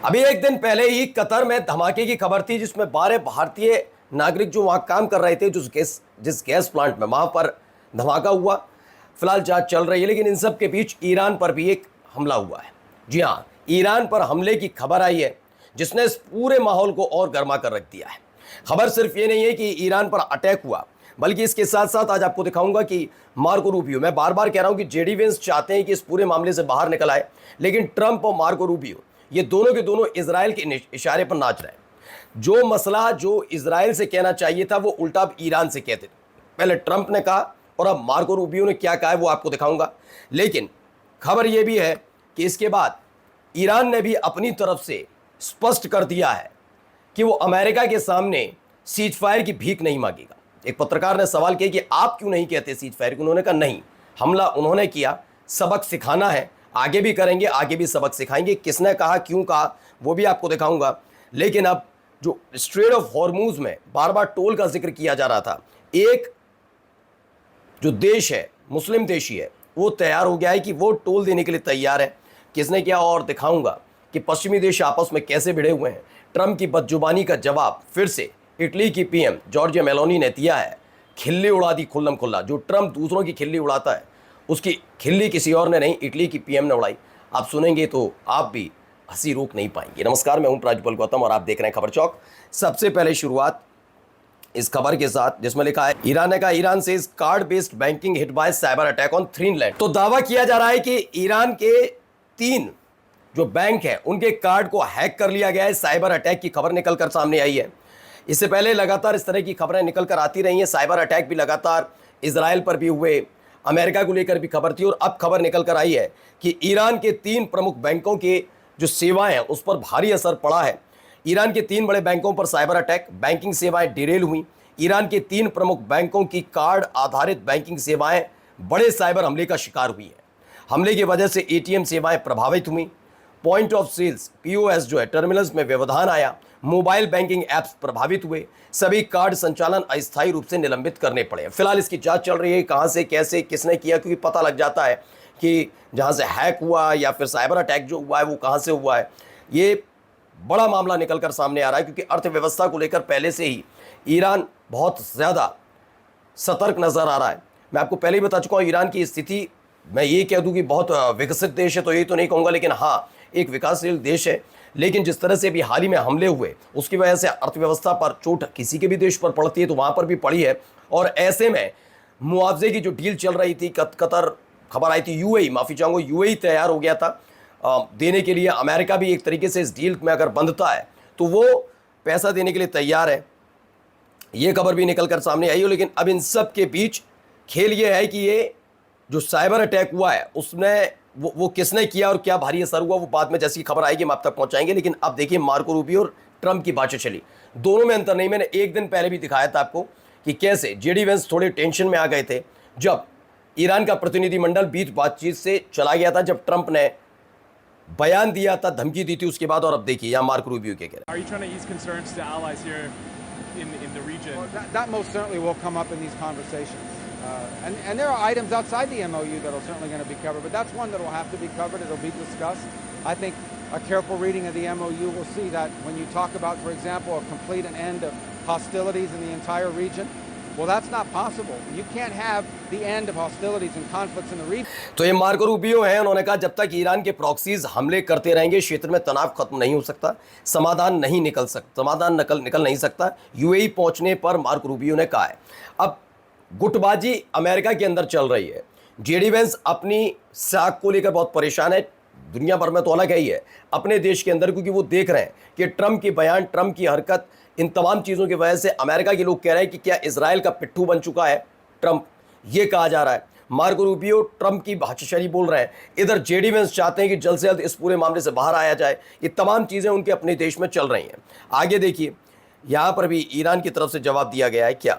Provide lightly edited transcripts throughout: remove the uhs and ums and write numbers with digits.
अभी एक दिन पहले ही कतर में धमाके की खबर थी जिसमें 12 भारतीय नागरिक जो वहां काम कर रहे थे जिस गैस प्लांट में वहां पर धमाका हुआ। फिलहाल जांच चल रही है, लेकिन इन सब के बीच ईरान पर भी एक हमला हुआ है। जी हाँ, ईरान पर हमले की खबर आई है जिसने इस पूरे माहौल को और गर्मा कर रख दिया है। खबर सिर्फ ये नहीं है कि ईरान पर अटैक हुआ, बल्कि इसके साथ साथ आज आपको दिखाऊंगा कि मार्को रूबियो, मैं बार बार कह रहा हूं कि जेडी वेंस चाहते हैं कि इस पूरे मामले से बाहर निकल आए, लेकिन ट्रंप और मार्को रूबियो ये दोनों के दोनों इजराइल के इशारे पर नाच रहे हैं। जो मसला जो इजराइल से कहना चाहिए था वो उल्टा अब ईरान से कहते थे। पहले ट्रंप ने कहा और अब मार्को रूबियो ने क्या कहा है वो आपको दिखाऊंगा। लेकिन खबर यह भी है कि इसके बाद ईरान ने भी अपनी तरफ से स्पष्ट कर दिया है कि वो अमेरिका के सामने सीज फायर की भीख नहीं मांगेगा। एक पत्रकार ने सवाल किया कि आप क्यों नहीं कहते सीज फायर की? उन्होंने कहा नहीं, हमला उन्होंने किया, सबक सिखाना है, आगे भी करेंगे, आगे भी सबक सिखाएंगे। किसने कहा, क्यों कहा, वो भी आपको दिखाऊंगा। लेकिन अब जो स्ट्रेट ऑफ हॉर्मूज में बार बार टोल का जिक्र किया जा रहा था, एक जो देश है, मुस्लिम देश ही है, वो तैयार हो गया है कि वो टोल देने के लिए तैयार है। किसने किया और दिखाऊंगा कि पश्चिमी देश आपस में कैसे भिड़े हुए हैं। ट्रंप की बदजुबानी का जवाब फिर से इटली की पीएम जॉर्जिया मेलोनी ने दिया है। खिल्ली उड़ा दी खुल्लम खुल्ला। जो ट्रंप दूसरों की खिल्ली उड़ाता है उसकी खिल्ली किसी और ने नहीं, इटली की पीएम ने उड़ाई। आप सुनेंगे तो आप भी हंसी रोक नहीं पाएंगे। नमस्कार, मैं हूं प्राजपल गौतम और आप देख रहे हैं खबर चौक। सबसे पहले शुरुआत इस खबर के साथ जिसमें लिखा है, ईरान ने कहा ईरान से card based banking hit by cyber attack on Greenland. तो दावा किया जा रहा है कि ईरान के 3 जो बैंक है उनके कार्ड को हैक कर लिया गया है। साइबर अटैक की खबर निकलकर सामने आई है। इससे पहले लगातार इस तरह की खबरें निकलकर आती रही हैं। साइबर अटैक भी लगातार इजराइल पर भी हुए, अमेरिका को लेकर भी खबर थी, और अब खबर निकलकर आई है कि ईरान के 3 प्रमुख बैंकों के जो सेवाएं हैं उस पर भारी असर पड़ा है। ईरान के 3 बड़े बैंकों पर साइबर अटैक, बैंकिंग सेवाएं डिरेल हुई। ईरान के 3 प्रमुख बैंकों की कार्ड आधारित बैंकिंग सेवाएं बड़े साइबर हमले का शिकार हुई हैं। हमले की वजह से एटीएम सेवाएं प्रभावित हुई। पॉइंट ऑफ सेल्स पीओएस जो है टर्मिनल्स में व्यवधान आया। मोबाइल बैंकिंग ऐप्स प्रभावित हुए। सभी कार्ड संचालन अस्थायी रूप से निलंबित करने पड़े। फिलहाल इसकी जांच चल रही है, कहां से, कैसे, किसने किया, क्योंकि पता लग जाता है कि जहां से हैक हुआ या फिर साइबर अटैक जो हुआ है वो कहां से हुआ है। ये बड़ा मामला निकलकर सामने आ रहा है क्योंकि अर्थव्यवस्था को लेकर पहले से ही ईरान बहुत ज़्यादा सतर्क नज़र आ रहा है। मैं आपको पहले ही बता चुका हूँ ईरान की स्थिति, मैं ये कह दूं कि बहुत विकसित देश है तो ये तो नहीं कहूँगा, लेकिन हाँ एक विकासशील देश है। लेकिन जिस तरह से भी हाल ही में हमले हुए उसकी वजह से अर्थव्यवस्था पर चोट किसी के भी देश पर पड़ती है तो वहाँ पर भी पड़ी है। और ऐसे में मुआवजे की जो डील चल रही थी, कतर खबर आई थी, यूएई, माफ़ी चाहूँगा, यूएई तैयार हो गया था देने के लिए। अमेरिका भी एक तरीके से इस डील में अगर बंधता है तो वो पैसा देने के लिए तैयार है। ये खबर भी निकल कर सामने आई हो। लेकिन अब इन सब के बीच खेल ये है कि ये जो साइबर अटैक हुआ है उसमें वो किसने किया और क्या भारी असर हुआ वो बाद में जैसी खबर आएगी हम आप तक पहुंचाएंगे। लेकिन अब देखिए मार्को रूबियो और ट्रंप की बातचीत चली, दोनों में अंतर नहीं। मैंने एक दिन पहले भी दिखाया था आपको कि कैसे जेडी वेंस थोड़े टेंशन में आ गए थे जब ईरान का प्रतिनिधिमंडल बीच बातचीत से चला गया था, जब ट्रंप ने बयान दिया था, धमकी दी थी उसके बाद। और अब देखिए यहाँ मार्को रूबियो क्या कह रहे हैं। That most certainly will come up in these conversations. And there are items outside the MOU that are certainly going to be covered, but that's one that will have to be covered. It'll be discussed. I think a careful reading of the MOU will see that when you talk about, for example, a complete and end of hostilities in the entire region, well, that's not possible. You can't have the end of hostilities and conflicts in the region. तो ये Marco Rubio हैं, उन्होंने कहा जब तक Iran के proxies हमले करते रहेंगे क्षेत्र में तनाव खत्म नहीं हो सकता, समाधान निकल नहीं सकता। यूएई पहुंचने पर मार्को रूबियो ने कहा है। अब गुटबाजी अमेरिका के अंदर चल रही है। जेडी वेंस अपनी साख को लेकर बहुत परेशान है, दुनिया भर में तो अलग ही है, अपने देश के अंदर, क्योंकि वो देख रहे हैं कि ट्रंप की बयान, ट्रंप की हरकत, इन तमाम चीज़ों की वजह से अमेरिका के लोग कह रहे हैं कि क्या इजराइल का पिट्ठू बन चुका है ट्रंप, ये कहा जा रहा है। मार्को रूबियो ट्रंप की भाषाशरी बोल रहे हैं, इधर जेडी वेंस चाहते हैं कि जल्द से जल्द इस पूरे मामले से बाहर आया जाए। ये तमाम चीज़ें उनके अपने देश में चल रही हैं। आगे देखिए, यहाँ पर भी ईरान की तरफ से जवाब दिया गया है। क्या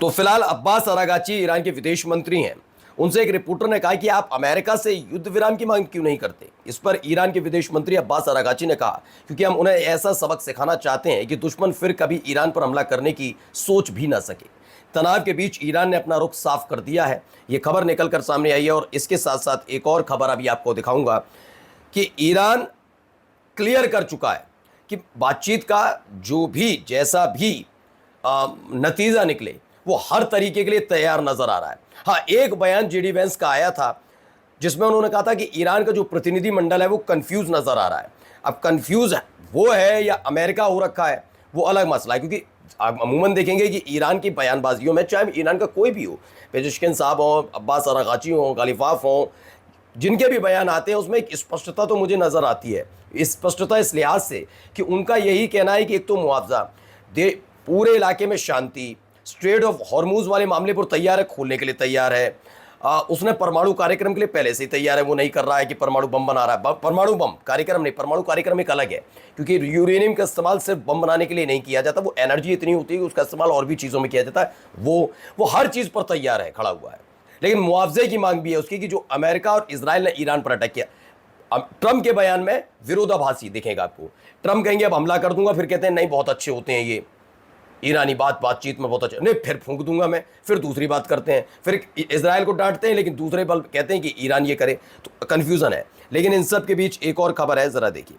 तो फिलहाल अब्बास अरागाची ईरान के विदेश मंत्री हैं। उनसे एक रिपोर्टर ने कहा कि आप अमेरिका से युद्ध विराम की मांग क्यों नहीं करते। इस पर ईरान के विदेश मंत्री अब्बास अरागाची ने कहा क्योंकि हम उन्हें ऐसा सबक सिखाना चाहते हैं कि दुश्मन फिर कभी ईरान पर हमला करने की सोच भी ना सके। तनाव के बीच ईरान ने अपना रुख साफ कर दिया है। ये खबर निकल कर सामने आई है और इसके साथ साथ एक और खबर अभी आपको दिखाऊंगा कि ईरान क्लियर कर चुका है कि बातचीत का जो भी जैसा भी नतीजा निकले वो हर तरीके के लिए तैयार नजर आ रहा है। हाँ, एक बयान जेडी वेंस का आया था जिसमें उन्होंने कहा था कि ईरान का जो प्रतिनिधि मंडल है वो कंफ्यूज नजर आ रहा है। अब कंफ्यूज वो है या अमेरिका हो रखा है वो अलग मसला है, क्योंकि आप अमूमन देखेंगे कि ईरान की बयानबाजियों में चाहे ईरान का कोई भी हो, पेजेश्किन साहब हो, अब्बास अरागाची हो, गालिफाफ हो, जिनके भी बयान आते हैं उसमें एक स्पष्टता तो मुझे नज़र आती है। इस स्पष्टता इस लिहाज से कि उनका यही कहना है कि एक तो मुआवजा दे, पूरे इलाके में शांति, स्ट्रेट ऑफ हॉर्मूज वाले मामले पर तैयार है, खोलने के लिए तैयार है। उसने परमाणु कार्यक्रम के लिए पहले से ही तैयार है, वो नहीं कर रहा है कि परमाणु बम बना रहा है। परमाणु बम कार्यक्रम नहीं, परमाणु कार्यक्रम एक अलग है, क्योंकि यूरेनियम का इस्तेमाल सिर्फ बम बनाने के लिए नहीं किया जाता, वो एनर्जी इतनी होती है कि उसका इस्तेमाल और भी चीज़ों में किया जाता है। वो हर चीज़ पर तैयार है, खड़ा हुआ है। लेकिन मुआवजे की मांग भी है उसकी कि जो अमेरिका और इजराइल ने ईरान पर अटैक किया। अब ट्रंप के बयान में विरोधाभासी दिखेगा आपको। ट्रंप कहेंगे अब हमला कर दूंगा, फिर कहते हैं नहीं बहुत अच्छे होते हैं ये ईरानी, बातचीत में बहुत अच्छे, नहीं फिर फूंक दूंगा मैं, फिर दूसरी बात करते हैं, फिर इजराइल को डांटते हैं लेकिन दूसरे पल कहते हैं कि ईरान ये करे। तो कन्फ्यूजन है। लेकिन इन सब के बीच एक और खबर है, जरा देखिए।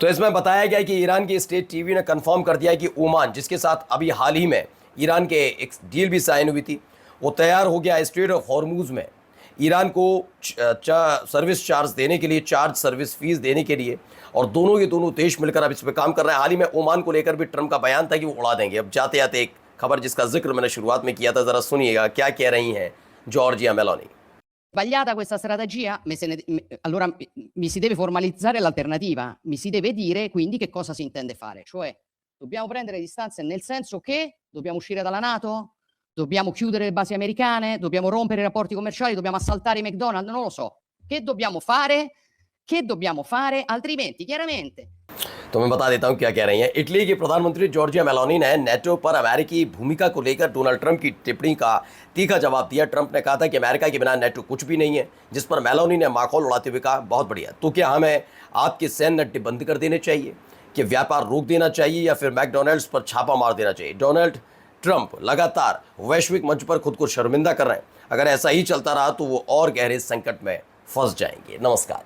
तो इसमें बताया गया कि ईरान की स्टेट टीवी ने कंफर्म कर दिया कि ओमान, जिसके साथ अभी हाल ही में ईरान के एक डील भी साइन हुई थी, वो तैयार हो गया स्ट्रेट ऑफ हॉर्मूज में ईरान को सर्विस चार्ज देने के लिए, चार्ज सर्विस फीस देने के लिए, और दोनों के दोनों देश मिलकर अब इस पर काम कर रहे हैं। हाल ही में ओमान को लेकर भी ट्रंप का बयान था कि वो उड़ा देंगे। अब जाते जाते एक खबर जिसका जिक्र मैंने शुरुआत में किया था, ज़रा सुनिएगा क्या कह रही हैं Giorgia Meloni. Sbagliata questa strategia? Allora mi si deve formalizzare l'alternativa, mi si deve dire quindi che cosa si intende fare, cioè dobbiamo prendere distanze nel senso che dobbiamo uscire dalla NATO, dobbiamo chiudere le basi americane, dobbiamo rompere i rapporti commerciali, dobbiamo assaltare i McDonald's, non lo so. Che dobbiamo fare? Che dobbiamo fare? Altrimenti, chiaramente. तो मैं बता देता हूं क्या कह रही हैं। Italy की प्रधानमंत्री जॉर्जिया मेलोनी ने नेटो पर अमेरिकी भूमिका को लेकर डोनाल्ड ट्रंप की टिप्पणी का तीखा जवाब दिया। ट्रंप ने कहा था कि अमेरिका के बिना नेटो कुछ भी नहीं है, जिस पर मेलोनी ने माखौल उड़ाते हुए कहा बहुत बढ़िया, तो क्या हमें आपके सैन्य अड्डे बंद कर देने चाहिए, कि व्यापार रोक देना चाहिए, या फिर मैकडोनल्ड्स पर छापा मार देना चाहिए। डोनाल्ड ट्रंप लगातार वैश्विक मंच पर खुद को शर्मिंदा कर रहे हैं। अगर ऐसा ही चलता रहा तो वो और गहरे संकट में फंस जाएंगे। नमस्कार।